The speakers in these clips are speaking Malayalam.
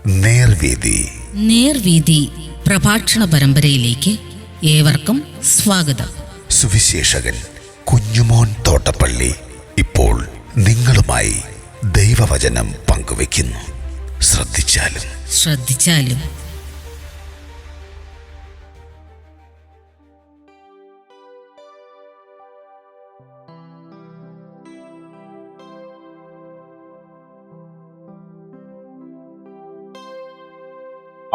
നേർവീതി പ്രഭാഷണ പരമ്പരയിലേക്ക് ഏവർക്കും സ്വാഗതം. സുവിശേഷകൻ കുഞ്ഞുമോൻ തോട്ടപ്പള്ളി ഇപ്പോൾ നിങ്ങളുമായി ദൈവവചനം പങ്കുവെക്കുന്നു. ശ്രദ്ധിച്ചാലും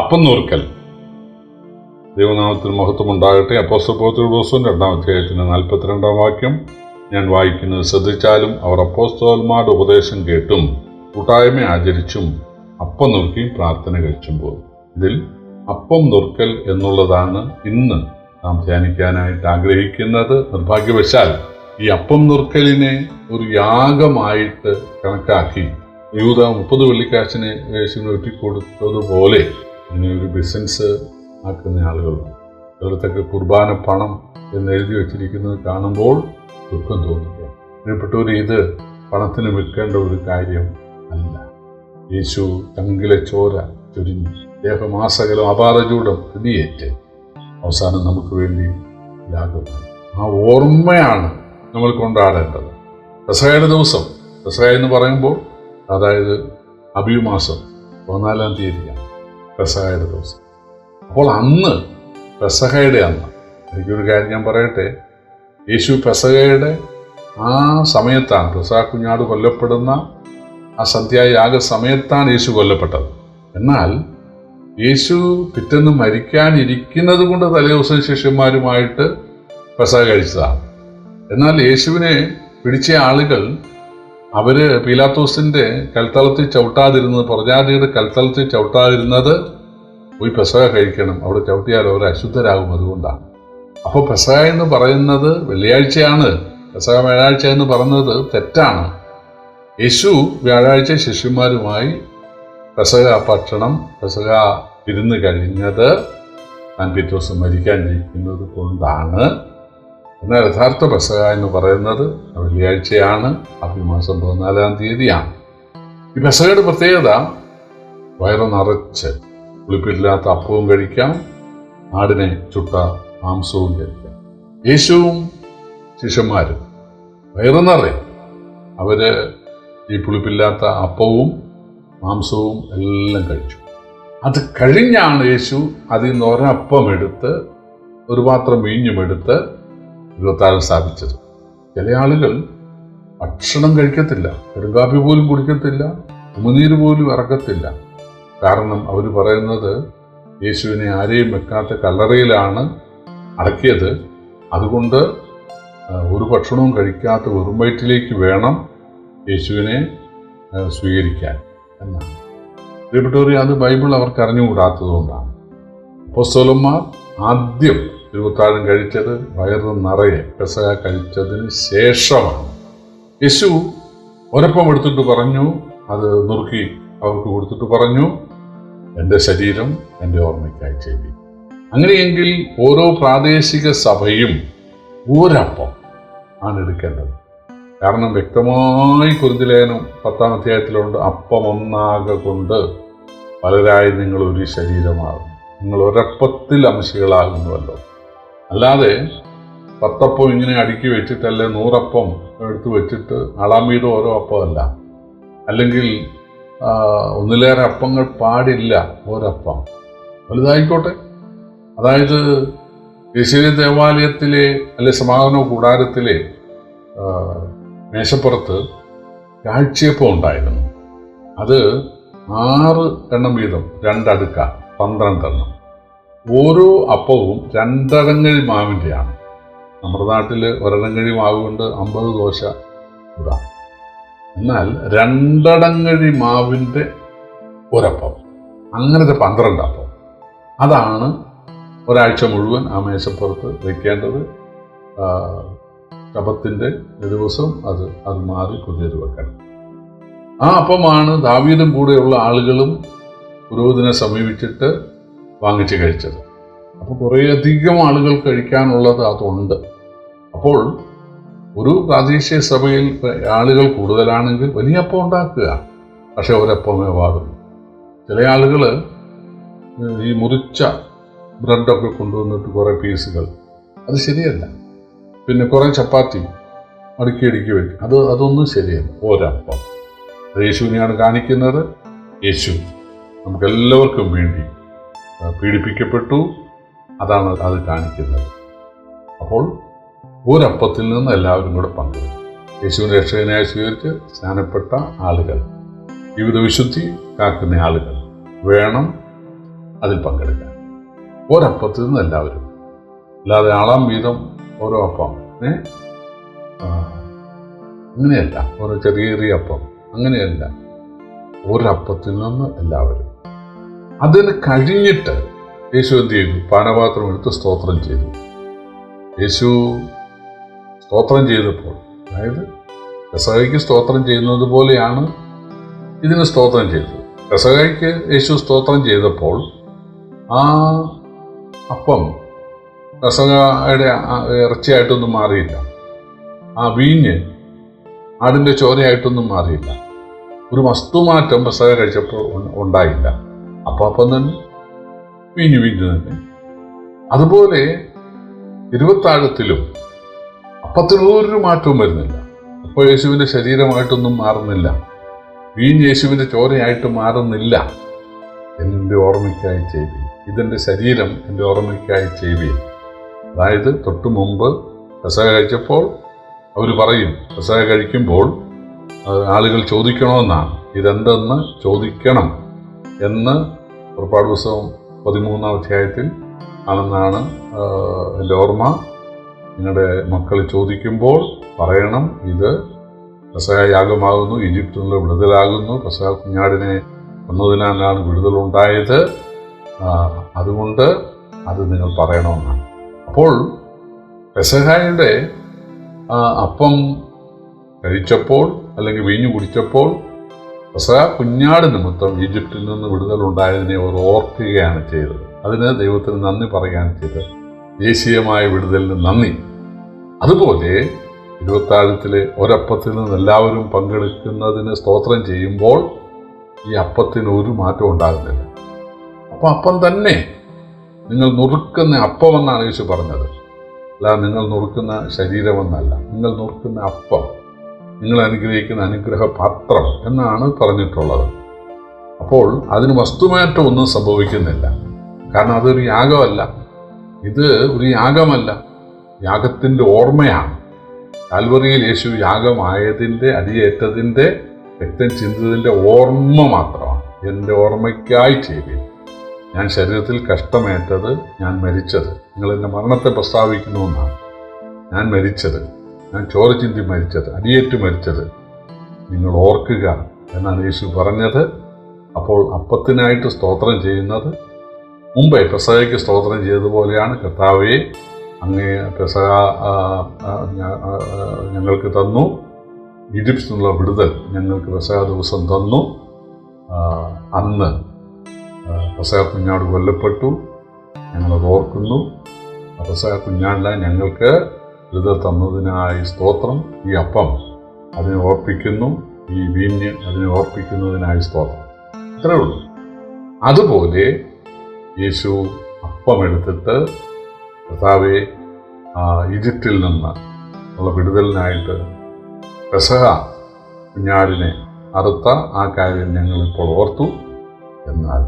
അപ്പം നുറുക്കൽ. ദൈവനാമത്തിന് മഹത്വമുണ്ടാകട്ടെ. അപ്പോസ്തലപ്രവൃത്തികളുടെ പുസ്തകം 2-ാം അധ്യായത്തിന്റെ 42-ാം വാക്യം ഞാൻ വായിക്കുന്നത്. ശ്രദ്ധിച്ചാലും അവർ അപ്പോസ്തലന്മാരുടെ ഉപദേശം കേട്ടും കൂട്ടായ്മ ആചരിച്ചും അപ്പം നുറുക്കിയും പ്രാർത്ഥന കഴിച്ചും പോകും. ഇതിൽ അപ്പം നുറുക്കൽ എന്നുള്ളതാണ് ഇന്ന് നാം ധ്യാനിക്കാനായിട്ട് ആഗ്രഹിക്കുന്നത്. നിർഭാഗ്യവശാൽ ഈ അപ്പം നുറുക്കലിനെ ഒരു യാഗമായിട്ട് കണക്കാക്കി യൂദ 30 വെള്ളിക്കാശിനെ യേശുവിന് ഒറ്റിക്കൊടുത്തതുപോലെ ഇതിനെ ഒരു ബിസിനസ് ആക്കുന്ന ആളുകളുണ്ട്. ഇവരത്തൊക്കെ കുർബാന പണം എന്ന് എഴുതി വച്ചിരിക്കുന്നത് കാണുമ്പോൾ ദുഃഖം തോന്നുകയാണ്. പ്രിയപ്പെട്ടവർ, ഇത് പണത്തിന് വിൽക്കേണ്ട ഒരു കാര്യം അല്ല. യേശു തങ്കിലെ ചോര ചൊരിഞ്ഞു ദേഹമാസകലം അപാരചൂടം പ്രതിയേറ്റ് അവസാനം നമുക്ക് വേണ്ടി യാഗമായി. ആ ഓർമ്മയാണ് നമ്മൾ കൊണ്ടാടേണ്ടത്. പെസഹയുടെ ദിവസം, പെസഹ എന്ന് പറയുമ്പോൾ അതായത് അബീബ് മാസം 14-ാം തീയതിയാണ് പെസഹയുടെ ദിവസം. അപ്പോൾ അന്ന് പെസഹയുടെ അന്ന് എനിക്കൊരു കാര്യം ഞാൻ പറയട്ടെ. യേശു പെസഹയുടെ ആ സമയത്താണ്, പെസഹ കുഞ്ഞാട് കൊല്ലപ്പെടുന്ന ആ സന്ധ്യായാഗ സമയത്താണ് യേശു കൊല്ലപ്പെട്ടത്. എന്നാൽ യേശു പിറ്റേന്ന് മരിക്കാനിരിക്കുന്നത് കൊണ്ട് തലേദിവസം ശിഷ്യന്മാരുമായിട്ട് പെസഹ കഴിച്ചതാണ്. എന്നാൽ യേശുവിനെ പിടിച്ച ആളുകൾ അവര് പീലാത്തോസിന്റെ കൽത്തളത്തിൽ ചവിട്ടാതിരുന്നത്, പ്രജാതിയുടെ കൽത്തളത്തിൽ ചവിട്ടാതിരുന്നത് പോയി പെസഹ കഴിക്കണം, അവിടെ ചവിട്ടിയാൽ അവർ അശുദ്ധരാകും, അതുകൊണ്ടാണ്. അപ്പോൾ പെസഹ എന്ന് പറയുന്നത് വെള്ളിയാഴ്ചയാണ്, പെസഹ വ്യാഴാഴ്ച എന്ന് പറയുന്നത് തെറ്റാണ്. യേശു വ്യാഴാഴ്ച ശിഷ്യന്മാരുമായി പെസഹ ഭക്ഷണം, പെസഹ ഇരുന്ന് കഴിഞ്ഞത് താൻ പിറ്റേ ദിവസം മരിക്കാനിരിക്കുന്നത് കൊണ്ടാണ്. എന്നാൽ യഥാർത്ഥ പെസഹ എന്ന് പറയുന്നത് വെള്ളിയാഴ്ചയാണ്, അബീബ് മാസം 14-ാം തീയതിയാണ്. ഈ പെസഹയുടെ പ്രത്യേകത വയറ് നിറച്ച് പുളിപ്പില്ലാത്ത അപ്പവും കഴിക്കാം, ആടിനെ ചുട്ട മാംസവും കഴിക്കാം. യേശുവും ശിഷ്യന്മാരും വയറ് നിറയെ അവര് ഈ പുളിപ്പില്ലാത്ത അപ്പവും മാംസവും എല്ലാം കഴിച്ചു. അത് കഴിഞ്ഞാണ് യേശു അതിൽ നിന്ന് ഒരപ്പം എടുത്ത് ഒരു പാത്രം വീഞ്ഞുമെടുത്ത് ഇരുപത്താഴം സ്ഥാപിച്ചത്. ചില ആളുകൾ ഭക്ഷണം കഴിക്കത്തില്ല, കടുങ്കാപ്പി പോലും കുടിക്കത്തില്ല, ഉമിനീര് പോലും ഇറക്കത്തില്ല. കാരണം അവർ പറയുന്നത് യേശുവിനെ ആരെയും വെക്കാത്ത കല്ലറയിലാണ് അടക്കിയത്, അതുകൊണ്ട് ഒരു ഭക്ഷണവും കഴിക്കാത്ത വെറും വയറ്റിലേക്ക് വേണം യേശുവിനെ സ്വീകരിക്കാൻ എന്നാണ്. പ്രിയപ്പെട്ടവരെ, അത് ബൈബിൾ അവർക്ക് അറിഞ്ഞുകൂടാത്തതുകൊണ്ടാണ്. അപ്പോസ്തലന്മാർ ആദ്യം ഇരുപത്താഴം കഴിച്ചത് വയറ് നിറയെ പെസഹ കഴിച്ചതിന് ശേഷമാണ്. യേശു ഒരപ്പം എടുത്തിട്ട് പറഞ്ഞു, അത് നുറുക്കി അവർക്ക് കൊടുത്തിട്ട് പറഞ്ഞു, എൻ്റെ ശരീരം എൻ്റെ ഓർമ്മയ്ക്കായി ചെയ്യും. അങ്ങനെയെങ്കിൽ ഓരോ പ്രാദേശിക സഭയും ഒരപ്പം ആണ് എടുക്കേണ്ടത്. കാരണം വ്യക്തമായി കൊരിന്ത്യലേഖനം 10-ാം അധ്യായത്തിലുണ്ട്, അപ്പം ഒന്നാകെ കൊണ്ട് പലരായി നിങ്ങൾ ഒരു ശരീരമാകും, നിങ്ങൾ ഒരപ്പത്തിൽ അംശികളാകുന്നുവല്ലോ. അല്ലാതെ 10 അപ്പം ഇങ്ങനെ അടുക്കി വെച്ചിട്ടല്ലേ 100 അപ്പം എടുത്ത് വെച്ചിട്ട് അളാമീത് ഓരോ അപ്പമല്ല. അല്ലെങ്കിൽ ഒന്നിലേറെ അപ്പങ്ങൾ പാടില്ല, ഒരപ്പം വലുതായിക്കോട്ടെ. അതായത് യേശുവിന്റെ ദേവാലയത്തിലെ അല്ലെ സമാഗമന കൂടാരത്തിലെ മേശപ്പുറത്ത് കാഴ്ചയപ്പം ഉണ്ടായിരുന്നു. അത് 6 എണ്ണം വീതം, 2 അടുക്ക, 12 എണ്ണം. ഓരോ അപ്പവും 2 അടങ്ങഴി മാവിൻ്റെയാണ്. നമ്മുടെ നാട്ടിൽ 1 അടങ്ങഴി മാവ് കൊണ്ട് 50 ദോശ ഇടാം. എന്നാൽ 2 അടങ്ങഴി മാവിൻ്റെ ഒരപ്പം, അങ്ങനത്തെ 12 അപ്പം. അതാണ് ഒരാഴ്ച മുഴുവൻ ആ മേശപ്പുറത്ത് വയ്ക്കേണ്ടത്. ശബത്തിന്റെ ദിവസം അത് മാറി പുതിയത് വെക്കണം. ആ അപ്പമാണ് ദാവീദും കൂടെയുള്ള ആളുകളും പുരോഹിതനെ സമീപിച്ചിട്ട് വാങ്ങിച്ച് കഴിച്ചത്. അപ്പോൾ കുറേയധികം ആളുകൾ കഴിക്കാനുള്ളത് അതുണ്ട്. അപ്പോൾ ഒരു പ്രാദേശിക സഭയിൽ ആളുകൾ കൂടുതലാണെങ്കിൽ വലിയ അപ്പം ഉണ്ടാക്കുക, പക്ഷെ ഒരപ്പമേ പാടുള്ളൂ. ചില ആളുകൾ ഈ മുറിച്ച ബ്രെഡൊക്കെ കൊണ്ടുവന്നിട്ട് കുറേ പീസുകൾ, അത് ശരിയല്ല. പിന്നെ കുറേ ചപ്പാത്തി അടുക്കി വയ്ക്കും, അതൊന്നും ശരിയല്ല. ഒരപ്പം അത് യേശുവിനെയാണ് കാണിക്കുന്നത്. യേശു നമുക്കെല്ലാവർക്കും വേണ്ടി പീഡിപ്പിക്കപ്പെട്ടു, അതാണ് അത് കാണിക്കുന്നത്. അപ്പോൾ ഒരപ്പത്തിൽ നിന്ന് എല്ലാവരും കൂടെ പങ്കെടുക്കും. യേശുവിനെ രക്ഷകനായി സ്വീകരിച്ച് സ്നാനപ്പെട്ട ആളുകൾ, ജീവിത വിശുദ്ധി കാക്കുന്ന ആളുകൾ വേണം അതിൽ പങ്കെടുക്കാൻ. ഒരപ്പത്തിൽ നിന്ന് എല്ലാവരും, അല്ലാതെ ആളാം വീതം ഓരോ അപ്പം, അങ്ങനെയല്ല. ഓരോ ചെറിയ അപ്പം, അങ്ങനെയല്ല. ഒരപ്പത്തിൽ നിന്ന് എല്ലാവരും. അതിന് കഴിഞ്ഞിട്ട് യേശു എന്ത് ചെയ്തു? പാനപാത്രം എടുത്ത് സ്തോത്രം ചെയ്തു. യേശു സ്തോത്രം ചെയ്തപ്പോൾ, അതായത് പെസഹയ്ക്ക് സ്തോത്രം ചെയ്യുന്നത് പോലെയാണ് ഇതിന് സ്തോത്രം ചെയ്തത്. പെസഹയ്ക്ക് യേശു സ്തോത്രം ചെയ്തപ്പോൾ ആ അപ്പം പെസഹയുടെ ഇറച്ചിയായിട്ടൊന്നും മാറിയില്ല. ആ വീഞ്ഞ് ആടിൻ്റെ ചോരയായിട്ടൊന്നും മാറിയില്ല. ഒരു വസ്തുമാറ്റം പെസഹ കഴിച്ചപ്പോൾ ഉണ്ടായില്ല. അപ്പം തന്നെ വീഞ്ഞു തന്നെ. അതുപോലെ തിരുവത്താഴത്തിലും അപ്പത്തിന് ഒരു മാറ്റവും വരുന്നില്ല. അപ്പോൾ യേശുവിൻ്റെ ശരീരമായിട്ടൊന്നും മാറുന്നില്ല, വീഞ്ഞ് യേശുവിൻ്റെ ചോരയായിട്ട് മാറുന്നില്ല. എൻ്റെ ഓർമ്മയ്ക്കായി ചെയ്യുവീൻ, ഇതെൻ്റെ ശരീരം എൻ്റെ ഓർമ്മയ്ക്കായി ചെയ്യുവീൻ. അതായത് തൊട്ടു മുമ്പ് പെസഹ കഴിച്ചപ്പോൾ അവർ പറയും, പെസഹ കഴിക്കുമ്പോൾ ആളുകൾ ചോദിക്കണമെന്നാണ്, ഇതെന്തെന്ന് ചോദിക്കണം എന്ന് പുറപ്പാട് പുസ്തകം 13-ാം അധ്യായത്തിൽ ആണെന്നാണ് എൻ്റെ ഓർമ്മ. നിങ്ങളുടെ മക്കൾ ചോദിക്കുമ്പോൾ പറയണം, ഇത് പെസഹ യാഗമാകുന്നു, ഈജിപ്തിൽ നിന്ന് വിടുതലാകുന്നു, പെസഹ കുഞ്ഞാടിനെ കൊന്നതിനാലാണ് വിടുതലുണ്ടായത്, അതുകൊണ്ട് അത് നിങ്ങൾ പറയണമെന്നാണ്. അപ്പോൾ പെസഹയുടെ അപ്പം കഴിച്ചപ്പോൾ അല്ലെങ്കിൽ വീഞ്ഞു കുടിച്ചപ്പോൾ പെസഹ കുഞ്ഞാട് നിമിത്തം ഈജിപ്തിൽ നിന്ന് വിടുതലുണ്ടായതിനെ അവർ ഓർക്കുകയാണ് ചെയ്തത്. അതിന് ദൈവത്തിന് നന്ദി പറയുകയാണ് ചെയ്തത്, ദേശീയമായ വിടുതലിന് നന്ദി. അതുപോലെ ഇരുപത്താഴത്തിലെ ഒരപ്പത്തിൽ നിന്ന് എല്ലാവരും പങ്കെടുക്കുന്നതിന് സ്തോത്രം ചെയ്യുമ്പോൾ ഈ അപ്പത്തിന് ഒരു മാറ്റം ഉണ്ടാകുന്നില്ല. അപ്പം തന്നെ നിങ്ങൾ നുറുക്കുന്ന അപ്പമെന്നാണ് യേശു പറഞ്ഞത്, അല്ല നിങ്ങൾ നുറുക്കുന്ന ശരീരമെന്നല്ല. നിങ്ങൾ നുറുക്കുന്ന അപ്പം, നിങ്ങൾ അനുഗ്രഹിക്കുന്ന അനുഗ്രഹ പാത്രം എന്നാണ് പറഞ്ഞിട്ടുള്ളത്. അപ്പോൾ അതിന് വസ്തുമാറ്റം ഒന്നും സംഭവിക്കുന്നില്ല. കാരണം അതൊരു യാഗമല്ല, ഇത് ഒരു യാഗമല്ല, യാഗത്തിൻ്റെ ഓർമ്മയാണ്. കാൽവറിയിൽ യേശു യാഗമായതിൻ്റെ, അടിയേറ്റതിൻ്റെ, രക്തം ചിന്തതിൻ്റെ ഓർമ്മ മാത്രമാണ്. എൻ്റെ ഓർമ്മയ്ക്കായി ചെയ്യുക. ഞാൻ ശരീരത്തിൽ കഷ്ടമേറ്റത്, ഞാൻ മരിച്ചത്, നിങ്ങൾ എൻ്റെ മരണത്തെ പ്രസ്താവിക്കുന്നുവെന്നാണ്. ഞാൻ മരിച്ചത്, ഞാൻ ചോര ചിന്തി മരിച്ചത്, അടിയേറ്റ് മരിച്ചത് നിങ്ങൾ ഓർക്കുക എന്നാണ് യേശു പറഞ്ഞത്. അപ്പോൾ അപ്പത്തിനായിട്ട് സ്തോത്രം ചെയ്യുന്നത് മുമ്പേ പെസഹയ്ക്ക് സ്തോത്രം ചെയ്തതുപോലെയാണ്. കർത്താവേ, അങ്ങേ പെസഹ ഞങ്ങൾക്ക് തന്നു, ഈജിപ്തിൽ നിന്നുള്ള വിടുതൽ ഞങ്ങൾക്ക് പെസഹ ദിവസം തന്നു. അന്ന് പെസഹ കുഞ്ഞാട് കൊല്ലപ്പെട്ടു, ഞങ്ങളത് ഓർക്കുന്നു. പെസഹ കുഞ്ഞാടില്ല ഞങ്ങൾക്ക് വിടുതൽ തന്നതിനായി സ്തോത്രം. ഈ അപ്പം അതിനെ ഓർപ്പിക്കുന്നു, ഈ വീഞ്ഞ് അതിനെ ഓർപ്പിക്കുന്നതിനായി സ്തോത്രം. ഇത്രേ ഉള്ളൂ. അതുപോലെ യേശു അപ്പം എടുത്തിട്ട് കർത്താവെ, ഈജിപ്തിൽ നിന്ന് ഉള്ള വിടുതലിനായിട്ട് പെസഹ കുഞ്ഞാടിനെ അറുത്ത ആ കാര്യം ഞങ്ങളിപ്പോൾ ഓർത്തു. എന്നാൽ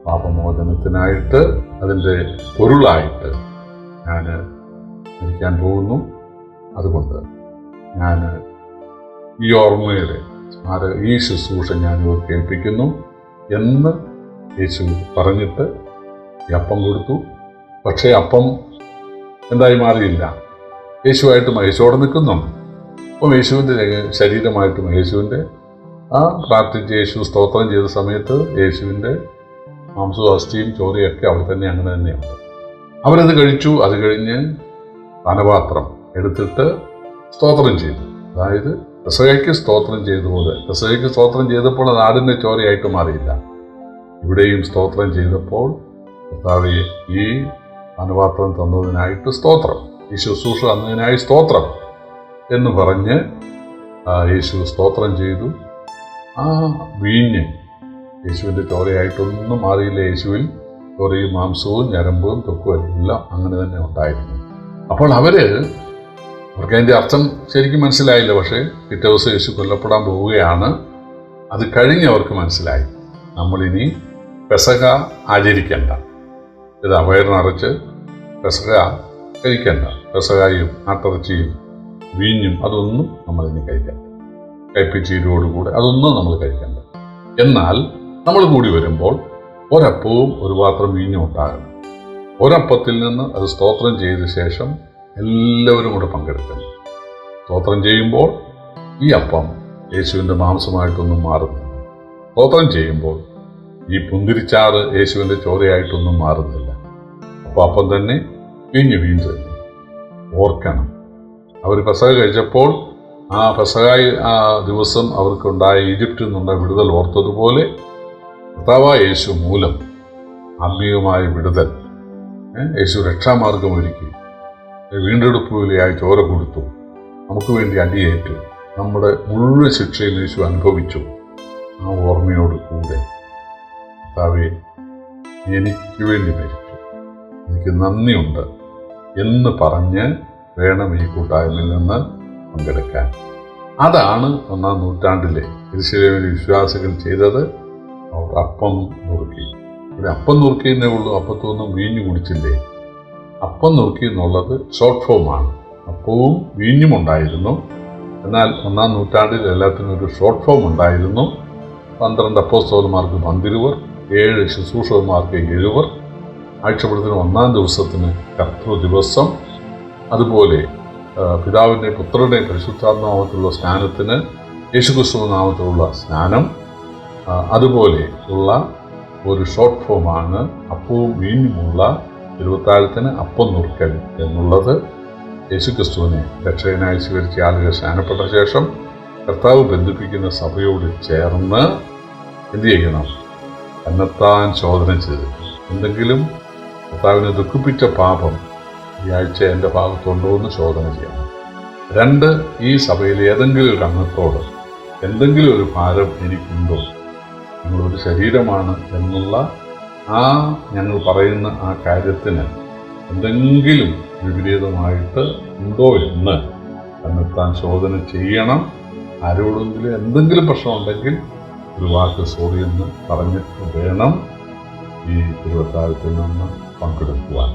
പാപമോചനത്തിനായിട്ട്, അതിൻ്റെ പൊരുളായിട്ട് ഞാൻ മരിക്കാൻ പോകുന്നു. അതുകൊണ്ട് ഞാൻ ഈ ഓർമ്മയുടെ ഈ ശുശ്രൂഷ ഞാൻ ഇവർക്ക് ഏൽപ്പിക്കുന്നു എന്ന് യേശു പറഞ്ഞിട്ട് ഈ അപ്പം കൊടുത്തു. പക്ഷേ അപ്പം എന്തായി മാറിയില്ല, യേശുവായിട്ട് നിൽക്കുന്നുണ്ട്. അപ്പം യേശുവിൻ്റെ ശരീരമായിട്ടും യേശുവിൻ്റെ പ്രാർത്ഥിച്ച് യേശു സ്തോത്രം ചെയ്ത സമയത്ത് യേശുവിൻ്റെ മാംസവും അസ്ഥിയും ചോരയൊക്കെ അവിടെ തന്നെ അങ്ങനെ തന്നെയുണ്ട്. അവരത് കഴിച്ചു. അത് കഴിഞ്ഞ് പാനപാത്രം എടുത്തിട്ട് സ്തോത്രം ചെയ്തു. അതായത് പെസഹയ്ക്ക് സ്തോത്രം ചെയ്തതുപോലെ, പെസഹയ്ക്ക് സ്തോത്രം ചെയ്തപ്പോൾ അത് ആടിൻ്റെ ചോരയായിട്ട് മാറിയില്ല. ഇവിടെയും സ്തോത്രം ചെയ്തപ്പോൾ കർത്താവേ, ഈ പാനപാത്രം തന്നതിനായിട്ട് സ്തോത്രം, ഈ ശുശ്രൂഷ തന്നതിനായി സ്തോത്രം എന്ന് പറഞ്ഞ് യേശു സ്തോത്രം ചെയ്തു. ആ വീഞ്ഞ് യേശുവിൻ്റെ ചോരയായിട്ടൊന്നും മാറിയില്ല. യേശുവിൽ ചോരയും മാംസവും ഞരമ്പും തൊക്കും എല്ലാം അങ്ങനെ തന്നെ ഉണ്ടായിരുന്നു. അപ്പോൾ അവർക്ക് അതിൻ്റെ അർത്ഥം ശരിക്കും മനസ്സിലായില്ല. പക്ഷേ പിറ്റേ ദിവസം യേശു കൊല്ലപ്പെടാൻ പോവുകയാണ്. അത് കഴിഞ്ഞ് അവർക്ക് മനസ്സിലായി, നമ്മളിനി പെസഹ ആചരിക്കേണ്ട, ഇത് വയറിനറച്ച് പെസഹ കഴിക്കേണ്ട, പെസഹയും ആട്ടിറച്ചിയും വീഞ്ഞും അതൊന്നും നമ്മളിനി കഴിക്കണ്ട, കയ്പിച്ചീരോടുകൂടെ അതൊന്നും നമ്മൾ കഴിക്കണ്ട. എന്നാൽ നമ്മൾ കൂടി വരുമ്പോൾ ഒരപ്പവും ഒരു പാത്രം വീഞ്ഞും ഉണ്ടാകണം. ഒരപ്പത്തിൽ നിന്ന് അത് സ്തോത്രം ചെയ്ത ശേഷം എല്ലാവരും കൂടെ പങ്കെടുക്കണം. സ്തോത്രം ചെയ്യുമ്പോൾ ഈ അപ്പം യേശുവിൻ്റെ മാംസമായിട്ടൊന്നും മാറുന്നില്ല. സ്തോത്രം ചെയ്യുമ്പോൾ ഈ പുന്തിരിച്ചാറ് യേശുവിൻ്റെ ചോരയായിട്ടൊന്നും മാറുന്നില്ല. അപ്പോൾ അപ്പം തന്നെ വീഞ്ഞ് തന്നെ. ഓർക്കണം, അവർ പെസഹ കഴിച്ചപ്പോൾ ആ പെസഹ ആ ദിവസം അവർക്കുണ്ടായ ഈജിപ്തിൽ നിന്നുള്ള വിടുതൽ ഓർത്തതുപോലെ കർത്താവായ യേശു മൂലം ആത്മീയമായ വിടുതൽ, യേശു രക്ഷാമാർഗം ഒരുക്കി, വീണ്ടെടുപ്പ് വിലയായി ചോര കൊടുത്തു, നമുക്ക് വേണ്ടി അടിയേറ്റു, നമ്മുടെ മുഴുവൻ ശിക്ഷയും യേശു അനുഭവിച്ചു. ആ ഓർമ്മയോട് കൂടെ കർത്താവേ, എനിക്ക് വേണ്ടി മരിച്ചു, എനിക്ക് നന്ദിയുണ്ട് എന്ന് പറഞ്ഞ് വേണം ഈ കൂട്ടായ്മയിൽ നിന്ന് പങ്കെടുക്കാൻ. അതാണ് 1-ാം നൂറ്റാണ്ടിലെ യെരൂശലേമിലെ വിശ്വാസികൾ ചെയ്തത്. അവർ അപ്പം നുറുക്കി. ഇവിടെ അപ്പം നുറുക്കിയെന്നേ ഉള്ളൂ, അപ്പത്തൊന്നും വീഞ്ഞു കുടിച്ചില്ലേ. അപ്പം നുറുക്കി എന്നുള്ളത് ഷോർട്ട് ഫോമാണ്. അപ്പവും വീഞ്ഞും ഉണ്ടായിരുന്നു. എന്നാൽ 1-ാം നൂറ്റാണ്ടിൽ എല്ലാത്തിനും ഒരു ഷോർട്ട് ഫോം ഉണ്ടായിരുന്നു. 12 അപ്പോസ്തലന്മാർക്ക് 12, 7 ശുശ്രൂഷകന്മാർക്ക് 7, ആഴ്ചപ്പെടുത്തിന് 1-ാം ദിവസത്തിന് കർത്തൃ ദിവസം, അതുപോലെ പിതാവിൻ്റെ പുത്രൻ്റെ പരിശുദ്ധാത്മാവത്തിലുള്ള സ്നാനത്തിന് യേശുക്രിസ്തു നാമത്തിലുള്ള സ്നാനം, അതുപോലെ ഉള്ള ഒരു ഷോർട്ട് ഫോമാണ് അപ്പവും വീഞ്ഞുമുള്ള തിരുവത്താഴത്തിന് അപ്പം നുറുക്കൽ എന്നുള്ളത്. യേശുക്രിസ്തുവിനെ രക്ഷകനായി സ്വീകരിച്ച ആളുകൾ സ്നാനപ്പെട്ട ശേഷം കർത്താവ് ബന്ധിപ്പിക്കുന്ന സഭയോട് ചേർന്ന് എന്ത് ചെയ്യണം? തന്നെത്താൻ ശോധന ചെയ്ത് എന്തെങ്കിലും കർത്താവിനെ ദുഃഖിപ്പിച്ച പാപം ഈ ആഴ്ച എൻ്റെ ഭാഗത്തുണ്ടോ എന്ന് ശോധന ചെയ്യണം. 2, ഈ സഭയിൽ ഏതെങ്കിലും ഒരു അംഗത്തോട് എന്തെങ്കിലും ഒരു ഭാരം എനിക്കുണ്ടോ? നിങ്ങളൊരു ശരീരമാണ് എന്നുള്ള ഞങ്ങൾ പറയുന്ന ആ കാര്യത്തിന് എന്തെങ്കിലും വിപരീതമായിട്ട് ഉണ്ടോ എന്ന് തന്നെത്താൻ ശോധന ചെയ്യണം. ആരോടെങ്കിലും എന്തെങ്കിലും പ്രശ്നമുണ്ടെങ്കിൽ ഒരു വാക്ക് സോറി എന്ന് പറഞ്ഞിട്ട് വേണം ഈ തിരുവത്താഴത്തിൽ നിന്ന് പങ്കെടുക്കുവാൻ.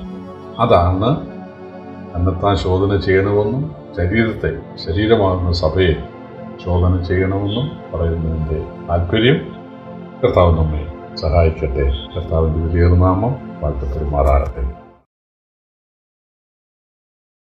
അതാണ് തന്നെത്താൻ ശോധന ചെയ്യണമെന്നും ശരീരമാകുന്ന സഭയെ ശോധന ചെയ്യണമെന്നും പറയുന്നതിൻ്റെ താല്പര്യം. കർത്താവ് നമ്മെ സഹായിക്കട്ടെ. കർത്താവിൻ്റെ വലിയ നാമം വാഴ്ത്തപ്പെടുമാറാകട്ടെ.